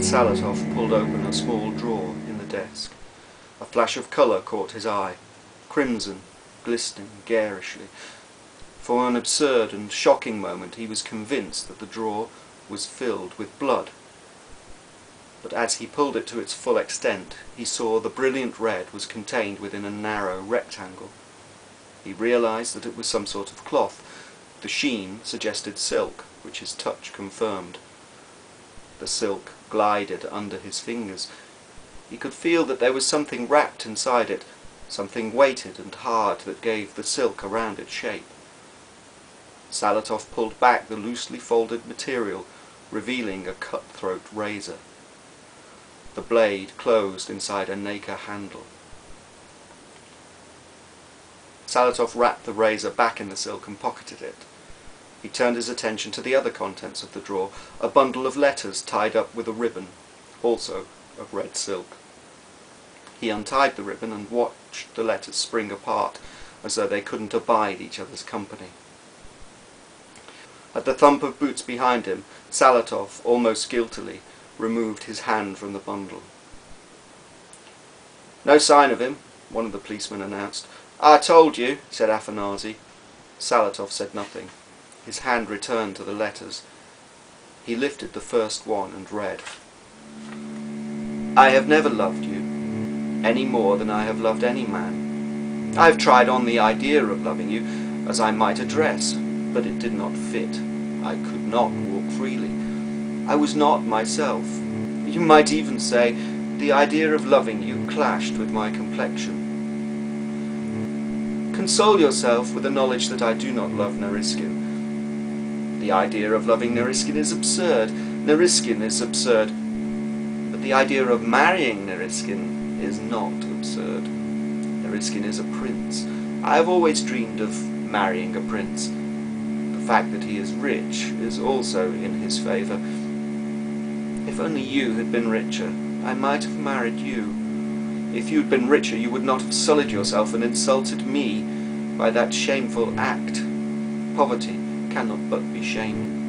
Salatov pulled open a small drawer in the desk. A flash of colour caught his eye, crimson, glistening garishly. For an absurd and shocking moment he was convinced that the drawer was filled with blood. But as he pulled it to its full extent, he saw the brilliant red was contained within a narrow rectangle. He realized that it was some sort of cloth. The sheen suggested silk, which his touch confirmed. The silk glided under his fingers. He could feel that there was something wrapped inside it, something weighted and hard that gave the silk around it shape. Salatov pulled back the loosely folded material, revealing a cutthroat razor. The blade closed inside a nacre handle. Salatov wrapped the razor back in the silk and pocketed it. He turned his attention to the other contents of the drawer, a bundle of letters tied up with a ribbon, also of red silk. He untied the ribbon and watched the letters spring apart, as though they couldn't abide each other's company. At the thump of boots behind him, Salatov, almost guiltily, removed his hand from the bundle. "No sign of him," one of the policemen announced. "I told you," said Afanasy. Salatov said nothing. His hand returned to the letters. He lifted the first one and read, "I have never loved you, any more than I have loved any man. I have tried on the idea of loving you, as I might a dress, but it did not fit. I could not walk freely. I was not myself. You might even say the idea of loving you clashed with my complexion. Console yourself with the knowledge that I do not love Nariskin. The idea of loving Nariskin is absurd. Nariskin is absurd. But the idea of marrying Nariskin is not absurd. Nariskin is a prince. I have always dreamed of marrying a prince. The fact that he is rich is also in his favour. If only you had been richer, I might have married you. If you had been richer, you would not have sullied yourself and insulted me by that shameful act. Poverty cannot but be shame.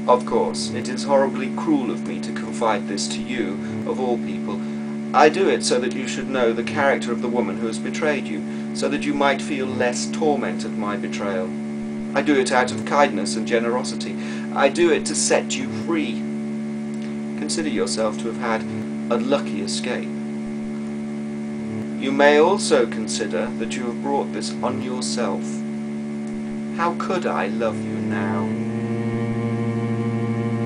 Of course, it is horribly cruel of me to confide this to you, of all people. I do it so that you should know the character of the woman who has betrayed you, so that you might feel less torment at my betrayal. I do it out of kindness and generosity. I do it to set you free. Consider yourself to have had a lucky escape. You may also consider that you have brought this on yourself. How could I love you now?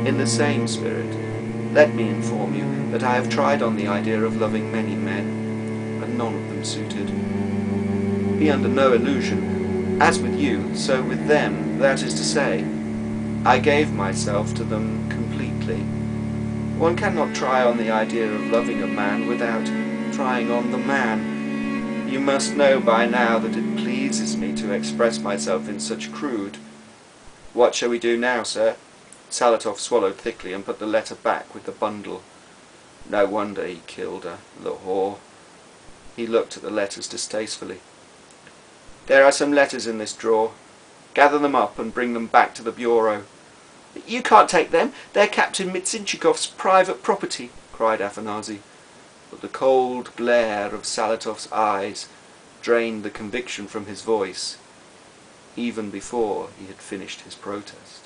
In the same spirit, let me inform you that I have tried on the idea of loving many men, and none of them suited. Be under no illusion. As with you, so with them, that is to say, I gave myself to them completely. One cannot try on the idea of loving a man without trying on the man. You must know by now that it pleases me to express myself in such crude. What shall we do now, sir? Salatov swallowed thickly and put the letter back with the bundle. No wonder he killed her, the whore. He looked at the letters distastefully. There are some letters in this drawer. Gather them up and bring them back to the bureau. You can't take them. They're Captain Mitsinchikov's private property, cried Afanasy. But the cold glare of Salatov's eyes drained the conviction from his voice, even before he had finished his protest.